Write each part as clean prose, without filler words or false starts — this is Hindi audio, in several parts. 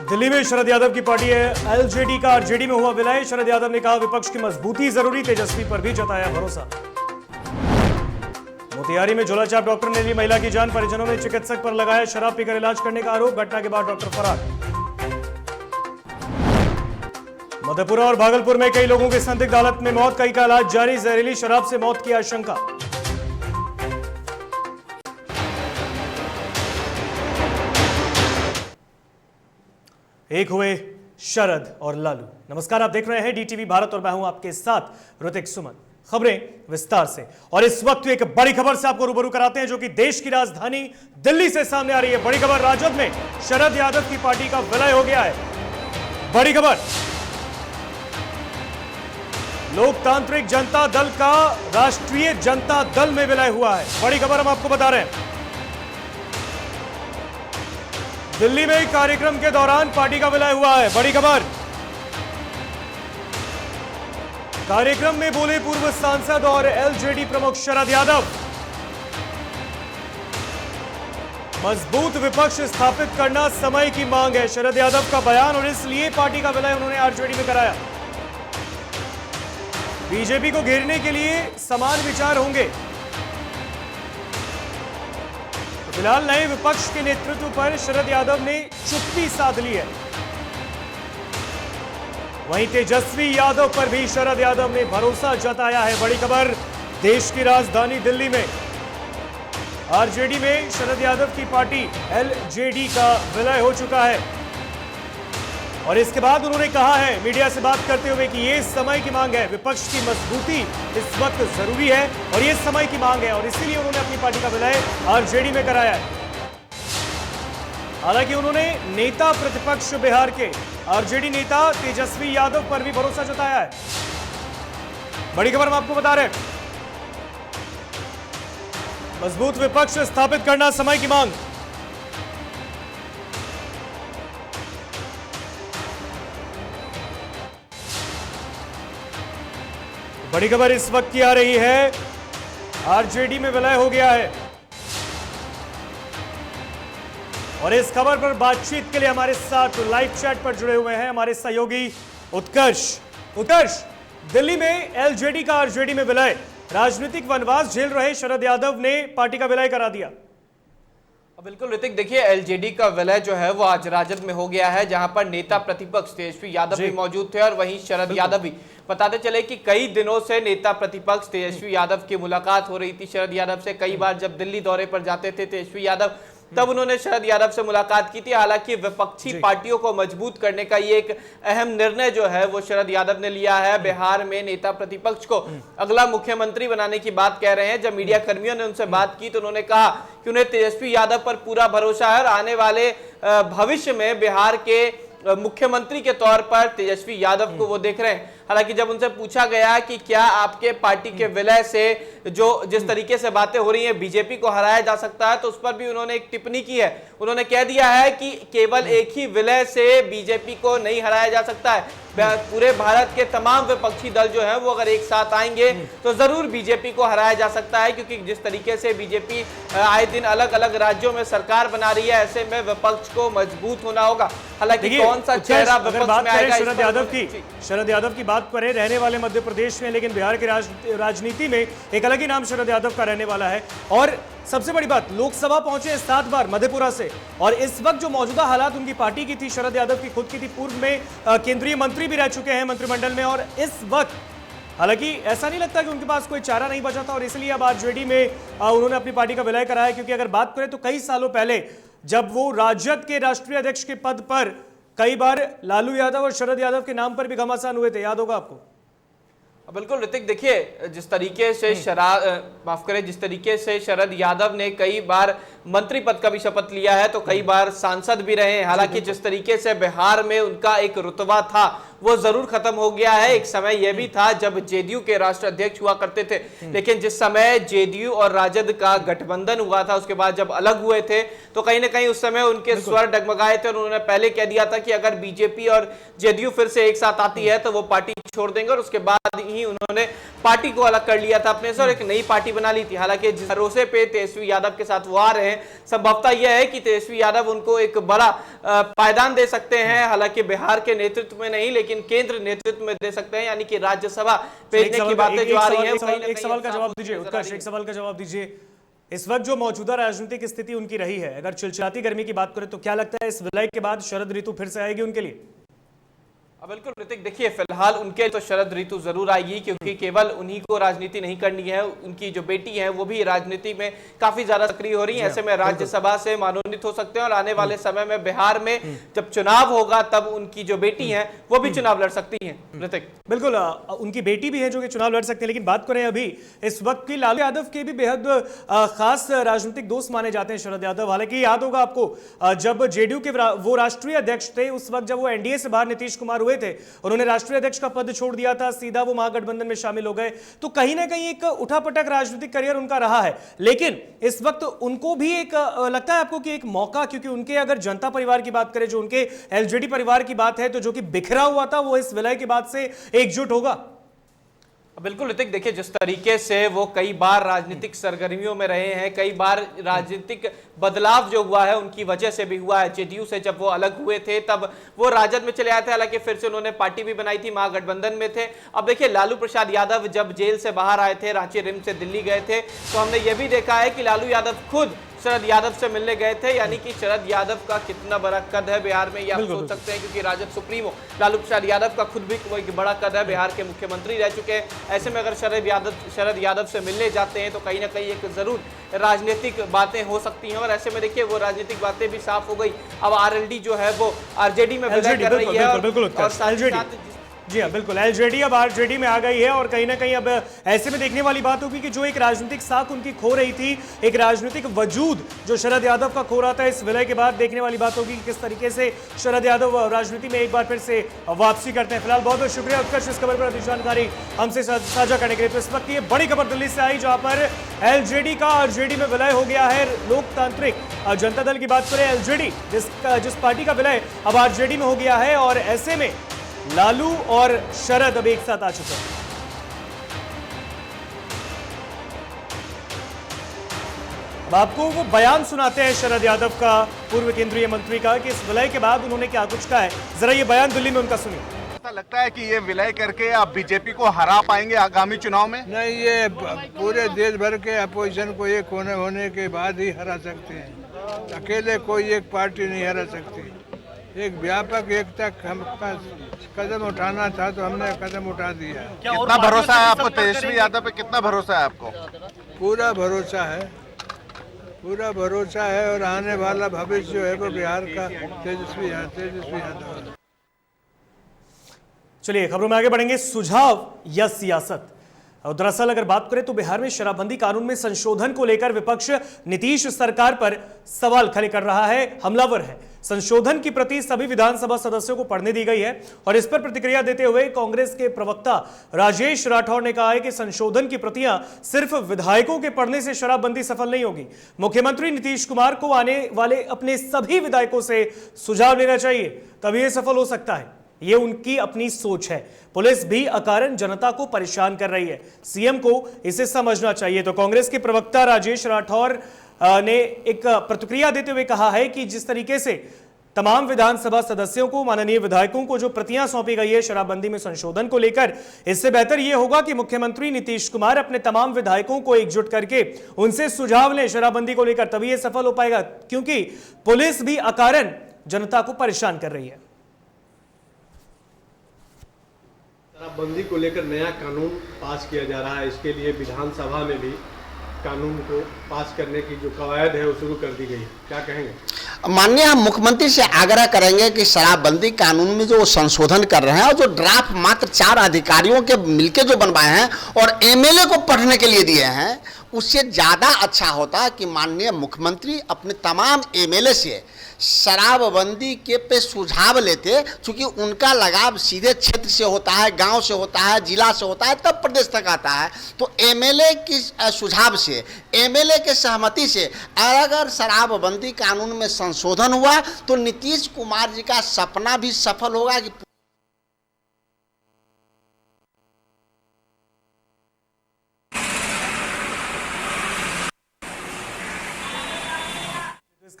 दिल्ली में शरद यादव की पार्टी है एलजेडी का आरजेडी में हुआ विलय। शरद यादव ने कहा विपक्ष की मजबूती जरूरी, तेजस्वी पर भी जताया भरोसा। मोतिहारी में झोलाछाप डॉक्टर ने ली महिला की जान, परिजनों ने चिकित्सक पर लगाया शराब पीकर इलाज करने का आरोप। घटना के बाद डॉक्टर फरार। मधेपुरा और भागलपुर में कई लोगों की संदिग्ध हालत में मौत, कई का इलाज जारी। जहरीली शराब से मौत की आशंका। एक हुए शरद और लालू। नमस्कार, आप देख रहे हैं डीटीवी भारत और मैं हूं आपके साथ ऋतिक सुमन। खबरें विस्तार से, और इस वक्त एक बड़ी खबर से आपको रूबरू कराते हैं जो कि देश की राजधानी दिल्ली से सामने आ रही है। बड़ी खबर, राजद में शरद यादव की पार्टी का विलय हो गया है। बड़ी खबर, लोकतांत्रिक जनता दल का राष्ट्रीय जनता दल में विलय हुआ है। बड़ी खबर हम आपको बता रहे हैं। दिल्ली में कार्यक्रम के दौरान पार्टी का विलय हुआ है। बड़ी खबर, कार्यक्रम में बोले पूर्व सांसद और एलजेडी प्रमुख शरद यादव। मजबूत विपक्ष स्थापित करना समय की मांग है, शरद यादव का बयान, और इसलिए पार्टी का विलय उन्होंने आरजेडी में कराया। बीजेपी को घेरने के लिए समान विचार होंगे। फिलहाल नए विपक्ष के नेतृत्व पर शरद यादव ने चुप्पी साध ली है। वहीं तेजस्वी यादव पर भी शरद यादव ने भरोसा जताया है। बड़ी खबर, देश की राजधानी दिल्ली में आरजेडी में शरद यादव की पार्टी एलजेडी का विलय हो चुका है, और इसके बाद उन्होंने कहा है मीडिया से बात करते हुए कि ये समय की मांग है, विपक्ष की मजबूती इस वक्त जरूरी है और ये समय की मांग है, और इसीलिए उन्होंने अपनी पार्टी का विलय आरजेडी में कराया है। हालांकि उन्होंने नेता प्रतिपक्ष बिहार के आरजेडी नेता तेजस्वी यादव पर भी भरोसा जताया है। बड़ी खबर हम आपको बता रहे हैं, मजबूत विपक्ष स्थापित करना समय की मांग। बड़ी खबर इस वक्त की आ रही है, आरजेडी में विलय हो गया है, और इस खबर पर बातचीत के लिए हमारे साथ लाइव चैट पर जुड़े हुए हैं हमारे सहयोगी उत्कर्ष। उत्कर्ष, दिल्ली में एलजेडी का आरजेडी में विलय, राजनीतिक वनवास झेल रहे शरद यादव ने पार्टी का विलय करा दिया। बिल्कुल ऋतिक, देखिए एलजेडी का विलय जो है वो आज राजद में हो गया है, जहां पर नेता प्रतिपक्ष तेजस्वी यादव भी मौजूद थे और वहीं शरद यादव भी। बताते चले कि कई दिनों से नेता प्रतिपक्ष तेजस्वी यादव की मुलाकात हो रही थी शरद यादव से। कई बार जब दिल्ली दौरे पर जाते थे तेजस्वी यादव, तब उन्होंने शरद यादव से मुलाकात की थी। हालांकि विपक्षी पार्टियों को मजबूत करने का ये एक अहम निर्णय जो है वो शरद यादव ने लिया है। बिहार में नेता प्रतिपक्ष को अगला मुख्यमंत्री बनाने की बात कह रहे हैं। जब मीडिया कर्मियों ने उनसे बात की तो उन्होंने कहा कि उन्हें तेजस्वी यादव पर पूरा भरोसा है और आने वाले भविष्य में बिहार के मुख्यमंत्री के तौर पर तेजस्वी यादव को वो देख रहे हैं। हालांकि जब उनसे पूछा गया कि क्या आपके पार्टी के विलय से जो जिस तरीके से बातें हो रही हैं बीजेपी को हराया जा सकता है, तो उस पर भी उन्होंने एक टिप्पणी की है। उन्होंने कह दिया है कि केवल एक ही विलय से बीजेपी को नहीं हराया जा सकता है, पूरे भारत के तमाम विपक्षी दल जो है वो अगर एक साथ आएंगे तो जरूर बीजेपी को हराया जा सकता है, क्योंकि जिस तरीके से बीजेपी आए दिन अलग अलग राज्यों में सरकार बना रही है, ऐसे में विपक्ष को मजबूत होना होगा। हालांकि कौन सा चेहरा विपक्ष में आएगा, शरद यादव की बात करें, रहने वाले मध्य प्रदेश में, लेकिन बिहार की राजनीति में एक अलग ही नाम शरद यादव का रहने वाला है। और सबसे बड़ी बात, लोकसभा पहुंचे 7 बार मधेपुरा से, और इस वक्त जो मौजूदा हालात उनकी पार्टी की थी, शरद यादव की खुद की थी, पूर्व में केंद्रीय मंत्री भी रह चुके हैं मंत्रिमंडल में, और इस वक्त हालांकि ऐसा नहीं लगता कि उनके पास कोई चारा नहीं बचा था, और इसलिए अब आरजेडी में उन्होंने अपनी पार्टी का विलय कराया। क्योंकि अगर बात करें तो कई सालों पहले जब वो राजद के राष्ट्रीय अध्यक्ष के पद पर कई बार लालू यादव और शरद यादव के नाम पर भी घमासान हुए थे, याद होगा आपको। बिल्कुल ऋतिक, देखिए जिस तरीके से जिस तरीके से शरद यादव ने कई बार मंत्री पद का भी शपथ लिया है, तो कई बार सांसद भी रहे हैं। हालांकि जिस तरीके से बिहार में उनका एक रुतबा था वो जरूर खत्म हो गया है। एक समय यह भी था जब जेडीयू के राष्ट्रीय अध्यक्ष हुआ करते थे, लेकिन जिस समय जेडीयू और राजद का गठबंधन हुआ था, उसके बाद जब अलग हुए थे तो कहीं ना कहीं उस समय उनके स्वर डगमगाए थे, और उन्होंने पहले कह दिया था कि अगर बीजेपी और जेडीयू फिर से एक साथ आती है तो वो पार्टी छोड़ देंगे, और उसके बाद ही उन्होंने पार्टी को अलग कर लिया था अपने से और एक नई पार्टी बना ली थी। हालांकि जिस भरोसे पे तेजस्वी यादव के साथ वो आ रहे हैं, संभवतः यह है कि तेजस्वी यादव उनको एक बड़ा पायदान दे सकते हैं, हालांकि बिहार के नेतृत्व में नहीं लेकिन केंद्र नेतृत्व में दे सकते हैं, यानी कि राज्यसभा भेजने की बातें जो आ रही है। एक सवाल का जवाब दीजिए उत्कर्ष, एक सवाल का जवाब दीजिए। इस वक्त जो मौजूदा राजनीतिक स्थिति उनकी रही है, अगर चिलचिलाती गर्मी की बात करें तो क्या लगता है इस विलय के बाद शरद ऋतु फिर से आएगी उनके लिए? बिल्कुल ऋतिक, देखिए फिलहाल उनके तो शरद ऋतु जरूर आएगी, क्योंकि केवल उन्हीं को राजनीति नहीं करनी है, उनकी जो बेटी है वो भी राजनीति में काफी ज्यादा सक्रिय हो रही है। ऐसे में राज्यसभा से मनोनीत हो सकते हैं और आने वाले समय में बिहार में जब चुनाव होगा तब उनकी जो बेटी है वो भी चुनाव लड़ सकती है। ऋतिक बिल्कुल, उनकी बेटी भी है जो कि चुनाव लड़ सकते हैं, लेकिन बात करें अभी इस वक्त की, लालू यादव के भी बेहद खास राजनीतिक दोस्त माने जाते हैं शरद यादव। हालांकि याद होगा आपको जब जेडीयू के वो राष्ट्रीय अध्यक्ष थे, उस वक्त जब वो एनडीए से बाहर नीतीश कुमार हुए थे, उन्होंने राष्ट्रीय अध्यक्ष का पद छोड़ दिया था, सीधा वो महागठबंधन में शामिल हो गए। तो कहीं ना कहीं एक उठापटक राजनीतिक करियर उनका रहा है, लेकिन इस वक्त उनको भी एक लगता है आपको कि एक मौका, क्योंकि उनके अगर जनता परिवार की बात करें, जो उनके एलजेडी परिवार की बात है, तो जो कि बिखरा हुआ था वो इस विलय के बाद से एकजुट होगा। बिल्कुल ऋतिक, देखिए जिस तरीके से वो कई बार राजनीतिक सरगर्मियों में रहे हैं, कई बार राजनीतिक बदलाव जो हुआ है उनकी वजह से भी हुआ है। जेडीयू से जब वो अलग हुए थे तब वो राजद में चले आए थे, हालांकि फिर से उन्होंने पार्टी भी बनाई थी, महागठबंधन में थे। अब देखिए लालू प्रसाद यादव जब जेल से बाहर आए थे, रांची रिम्स से दिल्ली गए थे, तो हमने ये भी देखा है कि लालू यादव खुद शरद यादव से मिलने गए थे, यानी कि शरद यादव का कितना बड़ा कद है बिहार में ये आप सोच सकते हैं, क्योंकि राजद सुप्रीमो लालू प्रसाद यादव का खुद भी कोई बड़ा कद है, बिहार के मुख्यमंत्री रह चुके हैं। ऐसे में अगर शरद यादव से मिलने जाते हैं तो कहीं ना कहीं एक जरूर राजनीतिक बातें हो सकती हैं, और ऐसे में देखिए वो राजनीतिक बातें भी साफ हो गई। अब आरएलडी जो है वो आरजेडी में विलय कर रही है और साथ ही साथ जी हाँ बिल्कुल, एलजेडी अब आरजेडी में आ गई है, और कहीं ना कहीं अब ऐसे में देखने वाली बात होगी कि जो एक राजनीतिक साख उनकी खो रही थी, एक राजनीतिक वजूद जो शरद यादव का खो रहा था, इस विलय के बाद देखने वाली बात होगी कि किस तरीके से शरद यादव राजनीति में एक बार फिर से वापसी करते हैं। फिलहाल बहुत बहुत शुक्रिया उत्कर्ष इस खबर पर अधिक जानकारी हमसे साझा करने के लिए। तो इस वक्त ये बड़ी खबर दिल्ली से आई, जहां पर एलजेडी का आरजेडी में विलय हो गया है। लोकतांत्रिक जनता दल की बात करें, एलजेडी जिस पार्टी का विलय अब आरजेडी में हो गया है, और ऐसे में लालू और शरद अब एक साथ आ चुके हैं। अब आपको वो बयान सुनाते हैं शरद यादव का, पूर्व केंद्रीय मंत्री का, कि इस विलय के बाद उन्होंने क्या कुछ कहा है। जरा ये बयान दिल्ली में उनका सुनिए। ऐसा लगता है कि ये विलय करके आप बीजेपी को हरा पाएंगे आगामी चुनाव में? नहीं, ये पूरे देश भर के अपोजिशन को एक होने के बाद ही हरा सकते हैं। अकेले कोई एक पार्टी नहीं हरा सकती। एक व्यापक एकता हम कदम उठाना था तो हमने कदम उठा दिया। कितना भरोसा है आपको तेजस्वी यादव पे? कितना भरोसा है आपको? पूरा भरोसा है, पूरा भरोसा है, और आने वाला भविष्य जो है वो बिहार का तेजस्वी यादव। चलिए खबरों में आगे बढ़ेंगे। सुझाव या सियासत? और दरअसल अगर बात करें तो बिहार में शराबबंदी कानून में संशोधन को लेकर विपक्ष नीतीश सरकार पर सवाल खड़े कर रहा है, हमलावर है। संशोधन की प्रति सभी विधानसभा सदस्यों को पढ़ने दी गई है, और इस पर प्रतिक्रिया देते हुए कांग्रेस के प्रवक्ता राजेश राठौर ने कहा है कि संशोधन की प्रतियां सिर्फ विधायकों के पढ़ने से शराबबंदी सफल नहीं होगी। मुख्यमंत्री नीतीश कुमार को आने वाले अपने सभी विधायकों से सुझाव लेना चाहिए, तभी यह सफल हो सकता है। ये उनकी अपनी सोच है। पुलिस भी अकारण जनता को परेशान कर रही है, सीएम को इसे समझना चाहिए। तो कांग्रेस के प्रवक्ता राजेश राठौर ने एक प्रतिक्रिया देते हुए कहा है कि जिस तरीके से तमाम विधानसभा सदस्यों को, माननीय विधायकों को जो प्रतियां सौंपी गई है शराबबंदी में संशोधन को लेकर, इससे बेहतर यह होगा कि मुख्यमंत्री नीतीश कुमार अपने तमाम विधायकों को एकजुट करके उनसे सुझाव लें शराबबंदी को लेकर, तभी यह सफल हो पाएगा, क्योंकि पुलिस भी अकारण जनता को परेशान कर रही है। शराबबंदी को लेकर नया कानून पास किया जा रहा है, इसके लिए विधानसभा में भी कानून को पास करने की जो कवायद है वो शुरू कर दी गई है, क्या कहेंगे? माननीय हम मुख्यमंत्री से आग्रह करेंगे कि शराबबंदी कानून में जो संशोधन कर रहे हैं और जो ड्राफ्ट मात्र 4 अधिकारियों के मिलके जो बनवाए हैं और एमएलए को पढ़ने के लिए दिए हैं, उससे ज़्यादा अच्छा होता कि माननीय मुख्यमंत्री अपने तमाम एमएलए से शराबबंदी के पे सुझाव लेते, क्योंकि उनका लगाव सीधे क्षेत्र से होता है, गांव से होता है, जिला से होता है, तब प्रदेश तक आता है। तो एमएलए की सुझाव से, एमएलए के सहमति से अगर शराबबंदी कानून में संशोधन हुआ तो नीतीश कुमार जी का सपना भी सफल होगा कि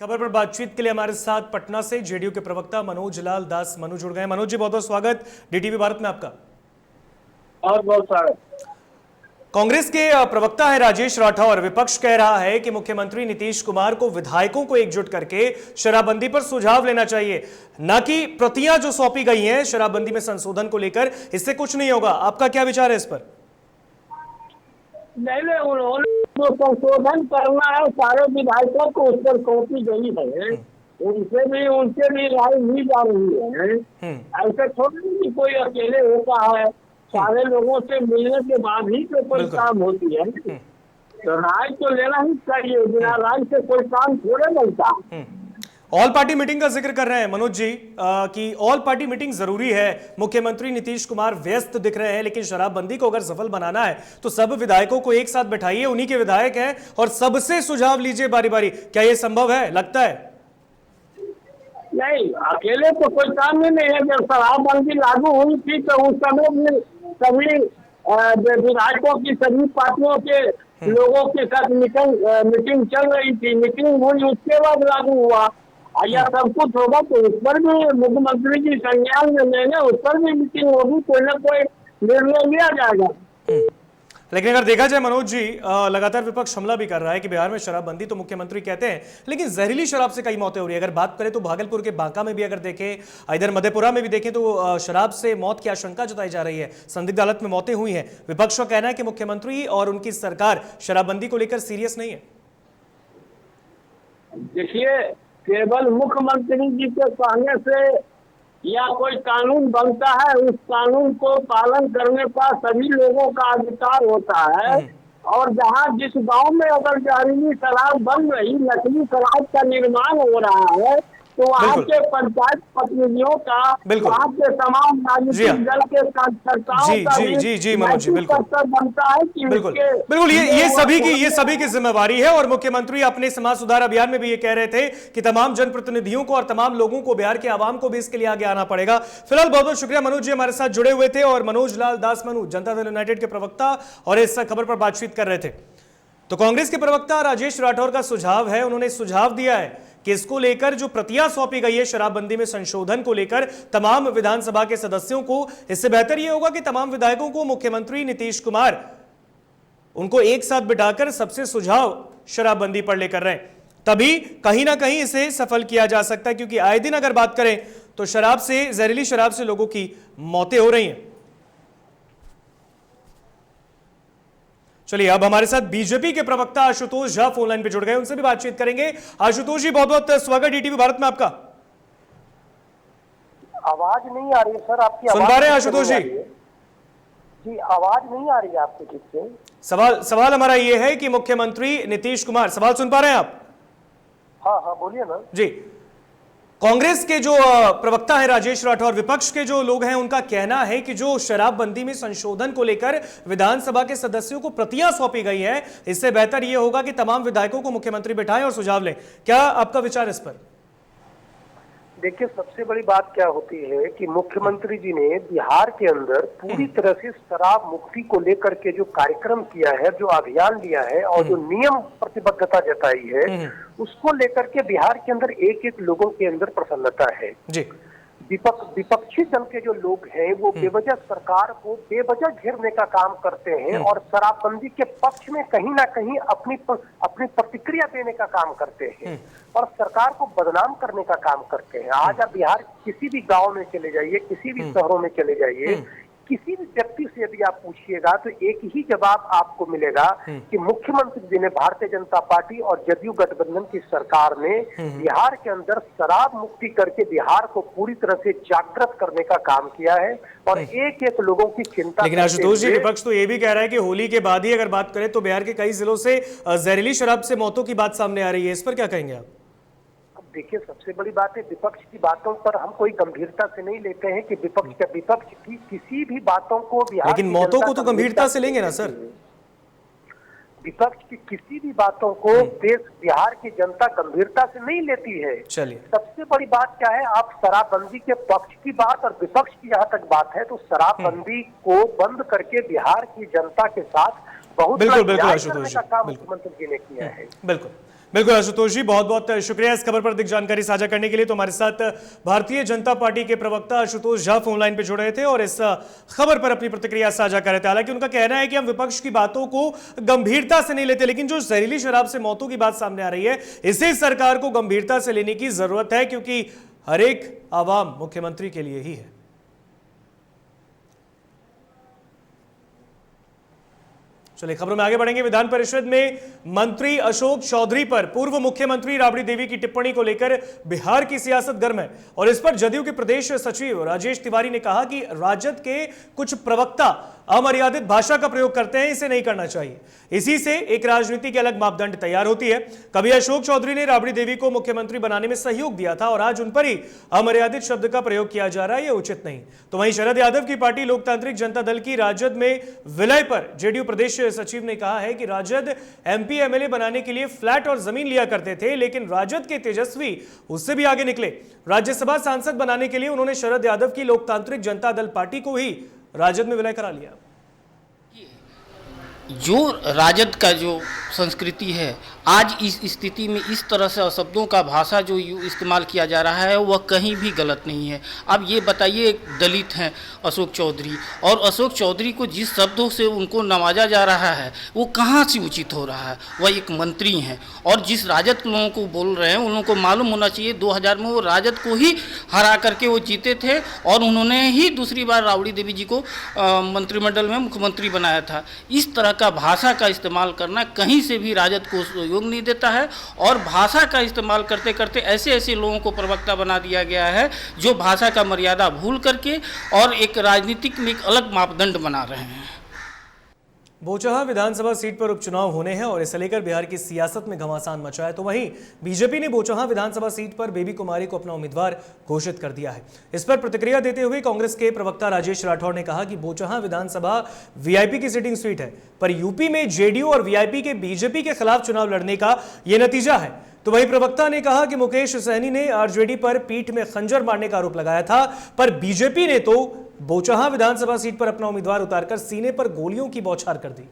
खबर पर बातचीत के लिए हमारे साथ पटना से जेडीयू के प्रवक्ता मनोज लाल दास मनु जुड़ गए। मनोज जी, बहुत बहुत स्वागत डीटीवी भारत में आपका। बहुत बहुत स्वागत। कांग्रेस के प्रवक्ता है राजेश राठौर, विपक्ष कह रहा है कि मुख्यमंत्री नीतीश कुमार को विधायकों को एकजुट करके शराबबंदी पर सुझाव लेना चाहिए, न कि प्रतियां जो सौंपी गई हैं शराबबंदी में संशोधन को लेकर, इससे कुछ नहीं होगा। आपका क्या विचार है इस पर? नहीं, उन्होंने जो संशोधन करना है सारे विधायकों को उस पर सौंपी गई है, उनसे भी राय ली जा रही है। ऐसे थोड़ी कि कोई अकेले होता है, सारे लोगों से मिलने के बाद ही तो कोई काम होती है। तो राय तो लेना ही चाहिए, बिना राय से कोई काम थोड़े बनता। ऑल पार्टी मीटिंग का जिक्र कर रहे हैं मनोज जी कि ऑल पार्टी मीटिंग जरूरी है। मुख्यमंत्री नीतीश कुमार व्यस्त दिख रहे हैं, लेकिन शराबबंदी को अगर सफल बनाना है तो सब विधायकों को एक साथ बैठाइए, उन्हीं के विधायक हैं, और सबसे सुझाव लीजिए बारी बारी। क्या ये संभव है? लगता है नहीं, अकेले तो कोई काम ही नहीं है। जब शराबबंदी लागू हुई थी तो उस समय भी सभी विधायकों की सभी पार्टियों के लोगों के साथ मीटिंग चल रही थी। मीटिंग हुई, उसके बाद लागू हुआ। या सब कुछ होगा तो उस पर भी मुख्यमंत्री जी संज्ञान में लेंगे, उस पर भी मीटिंग होगी, कोई ना कोई निर्णय लिया जाएगा। लेकिन अगर देखा जाए मनोज जी, लगातार विपक्ष हमला भी कर रहा है कि बिहार में शराबबंदी तो मुख्यमंत्री कहते हैं, लेकिन जहरीली शराब से कई मौतें हो रही है। अगर बात करें तो भागलपुर के बांका में भी अगर देखें, इधर मधेपुरा में भी देखें तो शराब से मौत की आशंका जताई जा रही है, संदिग्ध हालत में मौतें हुई हैं। विपक्ष का कहना है कि मुख्यमंत्री और उनकी सरकार शराबबंदी को लेकर सीरियस नहीं है। देखिए, केवल मुख्यमंत्री जी के कहने से या कोई कानून बनता है, उस कानून को पालन करने का सभी लोगों का अधिकार होता है। और जहाँ जिस गांव में अगर जहरीली शराब बन रही, नकली शराब का निर्माण हो रहा है, तो वहाँ के पंचायत प्रतिनिधियों का, वहाँ के तमाम राजनीतिक दल के कार्यकर्ताओं का भी बनता है कि बिल्कुल ये सभी की जिम्मेवारी है। और मुख्यमंत्री अपने समाज सुधार अभियान में भी ये कह रहे थे कि तमाम जनप्रतिनिधियों को और तमाम लोगों को, बिहार के आवाम को भी इसके लिए आगे आना पड़ेगा। फिलहाल बहुत बहुत शुक्रिया मनोज जी, हमारे साथ जुड़े हुए थे। और मनोज लाल दास मनु, जनता दल यूनाइटेड के प्रवक्ता, और इस खबर पर बातचीत कर रहे थे। तो कांग्रेस के प्रवक्ता राजेश राठौर का सुझाव है, उन्होंने सुझाव दिया है कि इसको लेकर जो प्रतियां सौंपी गई है शराबबंदी में संशोधन को लेकर तमाम विधानसभा के सदस्यों को, इससे बेहतर यह होगा कि तमाम विधायकों को मुख्यमंत्री नीतीश कुमार उनको एक साथ बिठाकर सबसे सुझाव शराबबंदी पर लेकर रहे, तभी कहीं ना कहीं इसे सफल किया जा सकता है। क्योंकि आए दिन अगर बात करें तो शराब से, जहरीली शराब से लोगों की मौतें हो रही हैं। चलिए, अब हमारे साथ बीजेपी के प्रवक्ता आशुतोष झा फोन लाइन पे जुड़ गए, उनसे भी बातचीत करेंगे। आशुतोष जी, बहुत बहुत स्वागत डीटीवी भारत में आपका। आवाज नहीं आ रही है सर आपकी। सुन पा रहे हैं आशुतोष जी? जी, आवाज नहीं आ रही है आपकी ठीक से। सवाल हमारा ये है कि मुख्यमंत्री नीतीश कुमार, सवाल सुन पा रहे हैं आप? हाँ बोलिए ना जी। कांग्रेस के जो प्रवक्ता है राजेश राठौर, विपक्ष के जो लोग हैं, उनका कहना है कि जो शराबबंदी में संशोधन को लेकर विधानसभा के सदस्यों को प्रतियां सौंपी गई हैं, इससे बेहतर यह होगा कि तमाम विधायकों को मुख्यमंत्री बिठाएं और सुझाव लें। क्या आपका विचार इस पर? देखिए, सबसे बड़ी बात क्या होती है कि मुख्यमंत्री जी ने बिहार के अंदर पूरी तरह से शराब मुक्ति को लेकर के जो कार्यक्रम किया है, जो अभियान लिया है और जो नियम प्रतिबद्धता जताई है, उसको लेकर के बिहार के अंदर एक एक लोगों के अंदर प्रसन्नता है जी। विपक्षी दल के जो लोग हैं वो बेवजह सरकार को बेवजह घेरने का काम करते हैं और शराबबंदी के पक्ष में कहीं ना कहीं अपनी प्रतिक्रिया देने का काम करते हैं और सरकार को बदनाम करने का काम करते हैं। आज आप बिहार किसी भी गांव में चले जाइए, किसी भी शहरों में चले जाइए, किसी भी व्यक्ति से यदि आप पूछिएगा तो एक ही जवाब आपको मिलेगा कि मुख्यमंत्री जी ने, भारतीय जनता पार्टी और जदयू गठबंधन की सरकार ने बिहार के अंदर शराब मुक्ति करके बिहार को पूरी तरह से जागृत करने का काम किया है और एक एक लोगों की चिंता। लेकिन आशुतोष जी, विपक्ष तो ये भी कह रहा है कि होली के बाद ही अगर बात करें तो बिहार के कई जिलों से जहरीली शराब से मौतों की बात सामने आ रही है, इस पर क्या कहेंगे आप? देखिए, सबसे बड़ी बात है, विपक्ष की बातों पर हम कोई गंभीरता से नहीं लेते हैं कि विपक्ष की किसी भी बातों को बिहार, लेकिन मौतों को तो गंभीरता से लेंगे ना सर। विपक्ष की किसी भी बातों को बिहार की जनता गंभीरता से नहीं लेती है। चलिए, सबसे बड़ी बात क्या है, आप शराबबंदी के पक्ष की बात और विपक्ष की जहाँ तक बात है तो शराबबंदी को बंद करके बिहार की जनता के साथ बहुत बिल्कुल आशुतोष जी, काम मुख्यमंत्री जी ने किया है। बिल्कुल। बिल्कुल आशुतोष जी, बहुत बहुत शुक्रिया इस खबर पर अधिक जानकारी साझा करने के लिए। तो हमारे साथ भारतीय जनता पार्टी के प्रवक्ता आशुतोष झा फोन लाइन पे जुड़ रहे थे और इस खबर पर अपनी प्रतिक्रिया साझा कर रहे थे। हालांकि उनका कहना है कि हम विपक्ष की बातों को गंभीरता से नहीं लेते, लेकिन जो जहरीली शराब से मौतों की बात सामने आ रही है, इसे सरकार को गंभीरता से लेने की जरूरत है, क्योंकि हर एक आवाम मुख्यमंत्री के लिए ही है। चलिए खबरों में आगे बढ़ेंगे। विधान परिषद में मंत्री अशोक चौधरी पर पूर्व मुख्यमंत्री राबड़ी देवी की टिप्पणी को लेकर बिहार की सियासत गर्म है और इस पर जदयू के प्रदेश सचिव राजेश तिवारी ने कहा कि राजद के कुछ प्रवक्ता अमर्यादित भाषा का प्रयोग करते हैं, इसे नहीं करना चाहिए। इसी से एक राजनीति की अलग मापदंड तैयार होती है। कभी अशोक चौधरी ने राबड़ी देवी को मुख्यमंत्री बनाने में सहयोग दिया था और आज उन पर ही अमर्यादित शब्द का प्रयोग किया जा रहा है, यह उचित नहीं। तो वहीं शरद यादव की पार्टी लोकतांत्रिक जनता दल की राजद में विलय पर जेडीयू प्रदेश सचिव ने कहा है कि राजद एमपी एमएलए बनाने के लिए फ्लैट और जमीन लिया करते थे, लेकिन राजद के तेजस्वी उससे भी आगे निकले। राज्यसभा सांसद बनाने के लिए उन्होंने शरद यादव की लोकतांत्रिक जनता दल पार्टी को ही राजद में विलय करा लिया। जो राजद का जो संस्कृति है, आज इस स्थिति में इस तरह से शब्दों का भाषा जो इस्तेमाल किया जा रहा है वह कहीं भी गलत नहीं है। अब ये बताइए, एक दलित हैं अशोक चौधरी, और अशोक चौधरी को जिस शब्दों से उनको नवाजा जा रहा है वो कहाँ से उचित हो रहा है? वह एक मंत्री हैं और जिस राजद के लोगों को बोल रहे हैं उन लोगों को मालूम होना चाहिए 2000 में वो राजद को ही हरा करके वो जीते थे और उन्होंने ही दूसरी बार राबड़ी देवी जी को मंत्रिमंडल में मुख्यमंत्री बनाया था। इस तरह का भाषा का इस्तेमाल करना कहीं से भी राजद को सहयोग नहीं देता है और भाषा का इस्तेमाल करते करते ऐसे ऐसे लोगों को प्रवक्ता बना दिया गया है जो भाषा का मर्यादा भूल करके और एक राजनीतिक में एक अलग मापदंड बना रहे हैं। बोचहा विधानसभा सीट पर उपचुनाव होने हैं और इसे लेकर बिहार की सियासत में घमासान मचा है। तो वहीं बीजेपी ने बोचहा विधानसभा सीट पर बेबी कुमारी को अपना उम्मीदवार घोषित कर दिया है। इस पर प्रतिक्रिया देते हुए कांग्रेस के प्रवक्ता राजेश राठौर ने कहा कि बोचहा विधानसभा वीआईपी की सिटिंग सीट है, पर यूपी में जेडीयू और वीआईपी के बीजेपी के खिलाफ चुनाव लड़ने का यह नतीजा है। तो वही प्रवक्ता ने कहा कि मुकेश सहनी ने आरजेडी पर पीठ में खंजर मारने का आरोप लगाया था, पर बीजेपी ने तो बोचहा विधानसभा सीट पर अपना उम्मीदवार उतारकर सीने पर गोलियों की बौछार कर दी।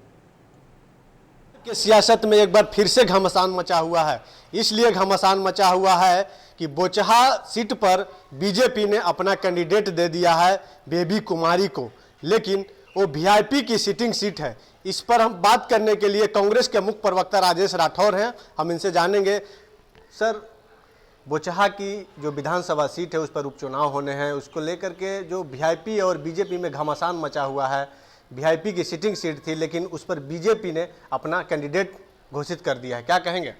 कि सियासत में एक बार फिर से घमासान मचा हुआ है। इसलिए घमासान मचा हुआ है कि बोचहा सीट पर बीजेपी ने अपना कैंडिडेट दे दिया है बेबी कुमारी को, लेकिन वो वीआईपी की सिटिंग सीट है। इस पर हम बात करने के लिए कांग्रेस के मुख्य प्रवक्ता राजेश राठौर हैं, हम इनसे जानेंगे। सर, बोचहा की जो विधानसभा सीट है उस पर उपचुनाव होने हैं, उसको लेकर के जो वीआईपी और बीजेपी में घमासान मचा हुआ है। वीआईपी की सिटिंग सीट थी लेकिन उस पर बीजेपी ने अपना कैंडिडेट घोषित कर दिया है, क्या कहेंगे?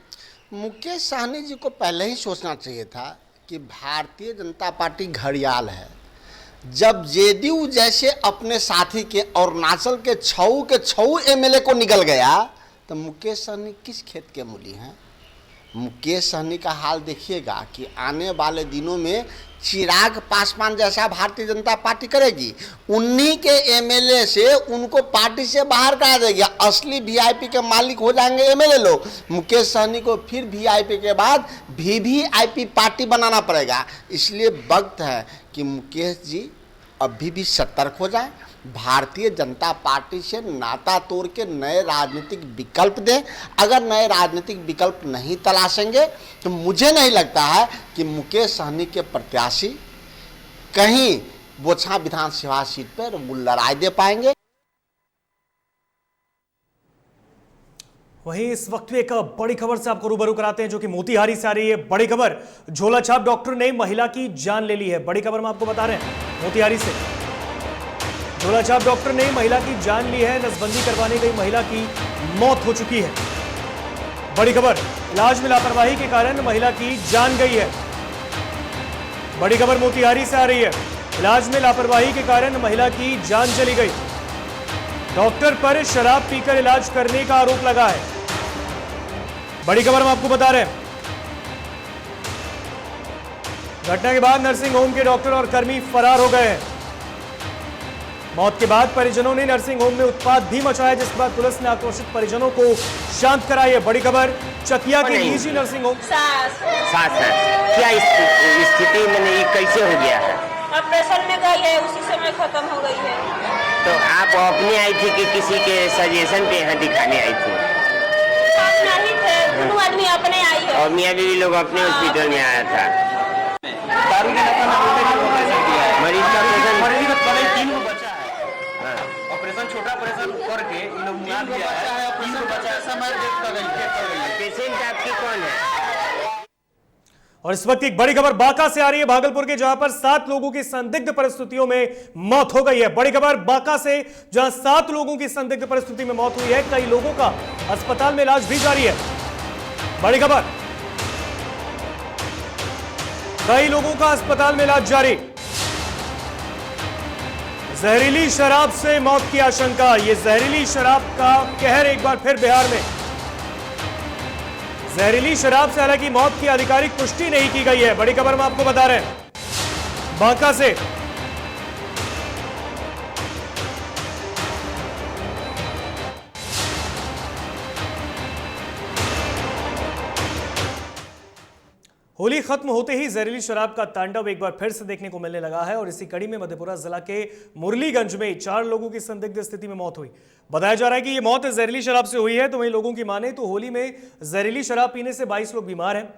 मुकेश सहनी जी को पहले ही सोचना चाहिए था कि भारतीय जनता पार्टी घड़ियाल है। जब जेडीयू जैसे अपने साथी के अरुणाचल के छऊ एमएलए को निकल गया तो मुकेश सहनी किस खेत के मूली हैं? मुकेश सहनी का हाल देखिएगा कि आने वाले दिनों में चिराग पासवान जैसा भारतीय जनता पार्टी करेगी, उन्हीं के एमएलए से उनको पार्टी से बाहर करा देगी। असली वीआईपी के मालिक हो जाएंगे एमएलए लोग। मुकेश सहनी को फिर वीआईपी के बाद वीवीआईपी पार्टी बनाना पड़ेगा। इसलिए वक्त है कि मुकेश जी अभी भी सतर्क हो जाए, भारतीय जनता पार्टी से नाता तोड़ के नए राजनीतिक विकल्प दें। अगर नए राजनीतिक विकल्प नहीं तलाशेंगे तो मुझे नहीं लगता है कि मुकेश सहनी के प्रत्याशी कहीं बोचहा विधानसभा सीट पर लड़ाई दे पाएंगे। वहीं इस वक्त एक बड़ी खबर से आपको रूबरू कराते हैं जो कि मोतिहारी से आ रही है। बड़ी खबर, झोला छाप डॉक्टर ने महिला की जान ले ली है। बड़ी खबर हम आपको बता रहे हैं मोतिहारी से। झोला छाप डॉक्टर ने महिला की जान ली है। नसबंदी करवाने गई महिला की मौत हो चुकी है। बड़ी खबर, इलाज में लापरवाही के कारण महिला की जान गई है। बड़ी खबर मोतिहारी से आ रही है। इलाज में लापरवाही के कारण महिला की जान चली गई। डॉक्टर पर शराब पीकर इलाज करने का आरोप लगा है। बड़ी खबर हम आपको बता रहे हैं। घटना के बाद नर्सिंग होम के डॉक्टर और कर्मी फरार हो गए हैं। मौत के बाद परिजनों ने नर्सिंग होम में उत्पात भी मचाया, जिसके बाद पुलिस ने आक्रोशित परिजनों को शांत कराई है। बड़ी खबर, चकिया के निजी नर्सिंग होम। क्या स्थिति में नहीं, कैसे हो गया है? ऑपरेशन में गई है, उसी समय खत्म हो गई है। तो आप अपने आई थी कि किसी के सजेशन पे यहाँ दिखाने आई थी? नहीं थे, दोनों आदमी अपने आई है। और मियाँ बीवी लोग अपने हॉस्पिटल में आया था। दारू के नशा में ऑपरेशन किया है। मरीज का ऑपरेशन तीन को बचा है। ऑपरेशन छोटा ऑपरेशन करके इन लोग मियाँ भी आया है। तीन को बचा है। समय देख कर गई। पेशेंट आपकी कौन है? और इस वक्त एक बड़ी खबर बांका से आ रही है, भागलपुर के, जहां पर 7 लोगों की संदिग्ध परिस्थितियों में मौत हो गई है। बड़ी खबर बांका से, जहां 7 लोगों की संदिग्ध परिस्थिति में मौत हुई है। कई लोगों का अस्पताल में इलाज भी जारी है। बड़ी खबर, कई लोगों का अस्पताल में इलाज जारी। जहरीली शराब से मौत की आशंका। यह जहरीली शराब का कहर एक बार फिर बिहार में। जहरीली शराब से हालांकि मौत की आधिकारिक पुष्टि नहीं की गई है। बड़ी खबर हम आपको बता रहे हैं बांका से। होली खत्म होते ही जहरीली शराब का तांडव एक बार फिर से देखने को मिलने लगा है और इसी कड़ी में मधेपुरा जिला के मुरलीगंज में 4 लोगों की संदिग्ध स्थिति में मौत हुई। बताया जा रहा है कि यह मौत जहरीली शराब से हुई है। तो वहीं लोगों की माने तो होली में जहरीली शराब पीने से 22 लोग बीमार हैं,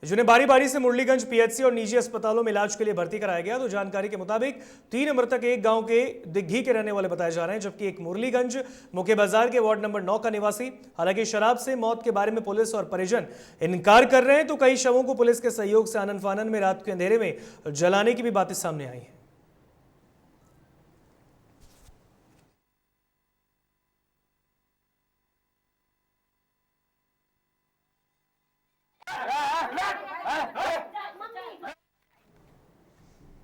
जिन्हें बारी बारी से मुरलीगंज पीएचसी और निजी अस्पतालों में इलाज के लिए भर्ती कराया गया। तो जानकारी के मुताबिक 3 मृतक एक गांव के दिग्घी के रहने वाले बताए जा रहे हैं, जबकि एक मुरलीगंज मुख्य बाजार के वार्ड नंबर 9 का निवासी। हालांकि शराब से मौत के बारे में पुलिस और परिजन इनकार कर रहे हैं। तो कई शवों को पुलिस के सहयोग से आनन फानन में रात के अंधेरे में जलाने की भी बातें सामने आई हैं।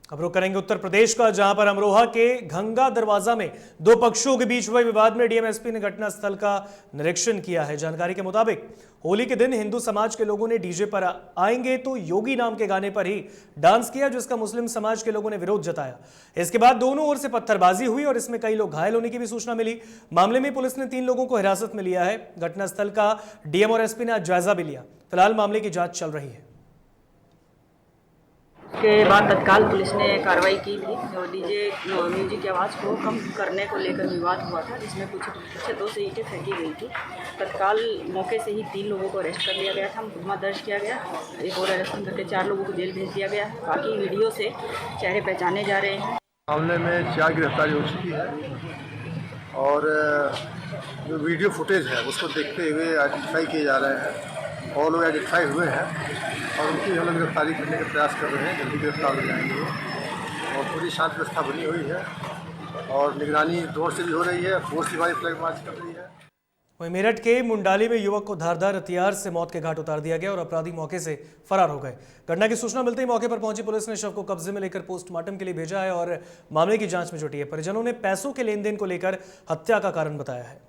अब रुक करेंगे उत्तर प्रदेश का, जहां पर अमरोहा के घंगा दरवाजा में 2 पक्षों के बीच हुए विवाद में डीएमएसपी ने घटनास्थल का निरीक्षण किया है। जानकारी के मुताबिक होली के दिन हिंदू समाज के लोगों ने डीजे पर आएंगे तो योगी नाम के गाने पर ही डांस किया, जिसका मुस्लिम समाज के लोगों ने विरोध जताया। इसके बाद दोनों ओर से पत्थरबाजी हुई और इसमें कई लोग घायल होने की भी सूचना मिली। मामले में पुलिस ने 3 लोगों को हिरासत में लिया है। घटनास्थल का डीएम और एसपी ने आज जायजा भी लिया। फिलहाल मामले की जांच चल रही है। के बाद तत्काल पुलिस ने कार्रवाई की थी। जो डीजे म्यूजिक की आवाज़ को कम करने को लेकर विवाद हुआ था, जिसमें कुछ पीछे 2 से ईंटें फेंकी गई थी। तत्काल मौके से ही 3 लोगों को अरेस्ट कर लिया गया था, मुकदमा दर्ज किया गया। एक और अरेस्ट करके 4 लोगों को जेल भेज दिया गया। बाकी वीडियो से चेहरे पहचाने जा रहे हैं। मामले में 4 गिरफ्तारी हो चुकी है और जो वीडियो फुटेज है उसको देखते हुए आइडेंटिफाई किए जा रहे हैं और लोग आइडेंटिफाई हुए हैं और उनकी हम लोग गिरफ्तारी करने का प्रयास कर रहे हैं। जल्दी गिरफ्तार हो जाएंगे और पूरी शांत व्यवस्था बनी हुई है और निगरानी ड्रोन से भी हो रही है। फोर्स की हमारी फ्लैग मार्च कर रही है। वहीं मेरठ के मुंडाली में युवक को धारदार हथियार से मौत के घाट उतार दिया गया और अपराधी मौके से फरार हो गए। घटना की सूचना मिलते ही मौके पर पहुंची पुलिस ने शव को कब्जे में लेकर पोस्टमार्टम के लिए भेजा है और मामले की जांच में जुटी है। परिजनों ने पैसों के लेन देन को लेकर हत्या का कारण बताया है।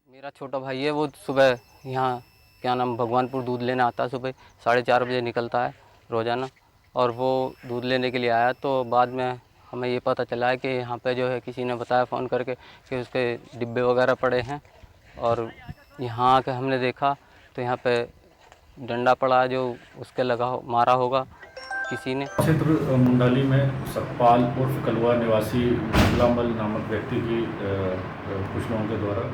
मेरा छोटा भाई है, वो सुबह यहाँ क्या नाम भगवानपुर दूध लेने आता है। सुबह 4:30 बजे निकलता है रोज़ाना और वो दूध लेने के लिए आया। तो बाद में हमें ये पता चला है कि यहाँ पे जो है किसी ने बताया फ़ोन करके कि उसके डिब्बे वगैरह पड़े हैं और यहाँ आके हमने देखा तो यहाँ पे डंडा पड़ा है जो उसके लगा मारा होगा किसी ने। क्षेत्र मुंडाली में सतपाल उर्फ कलवा निवासी गुलामल नामक व्यक्ति की कुछ लोगों के द्वारा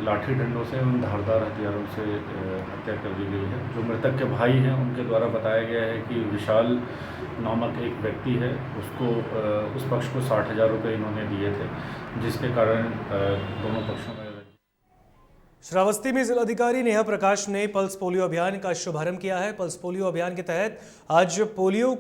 लाठी डंडों से उन धारदार हथियारों से हत्या कर दी गई है। जो मृतक के भाई हैं उनके द्वारा बताया गया है कि विशाल नामक एक व्यक्ति है, उसको उस पक्ष को 60,000 रुपये इन्होंने दिए थे, जिसके कारण दोनों पक्षों में। श्रावस्ती में जिलाधिकारी नेहा प्रकाश ने पल्स पोलियो अभियान का शुभारंभ किया है। पल्स पोलियो अभियान के तहत आज पोलियो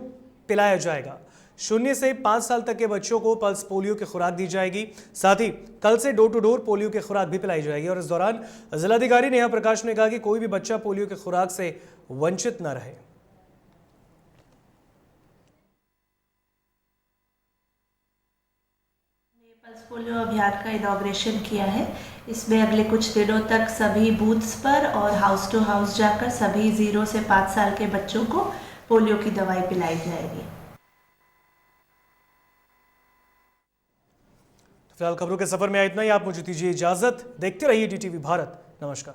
पिलाया जाएगा। 0 से 5 साल तक के बच्चों को पल्स पोलियो की खुराक दी जाएगी। साथ ही कल से डोर टू डोर पोलियो की खुराक भी पिलाई जाएगी और इस दौरान जिलाधिकारी नेहा प्रकाश ने कहा कि कोई भी बच्चा पोलियो की खुराक से वंचित न रहे। पल्स पोलियो अभियान का इनॉग्रेशन किया है। इसमें अगले कुछ दिनों तक सभी बूथ्स पर और हाउस टू हाउस जाकर सभी 0 से 5 साल के बच्चों को पोलियो की दवाई पिलाई जाएगी। फिलहाल खबरों के सफर में इतना ही। आप मुझे दीजिए इजाजत। देखते रहिए DTV भारत। नमस्कार।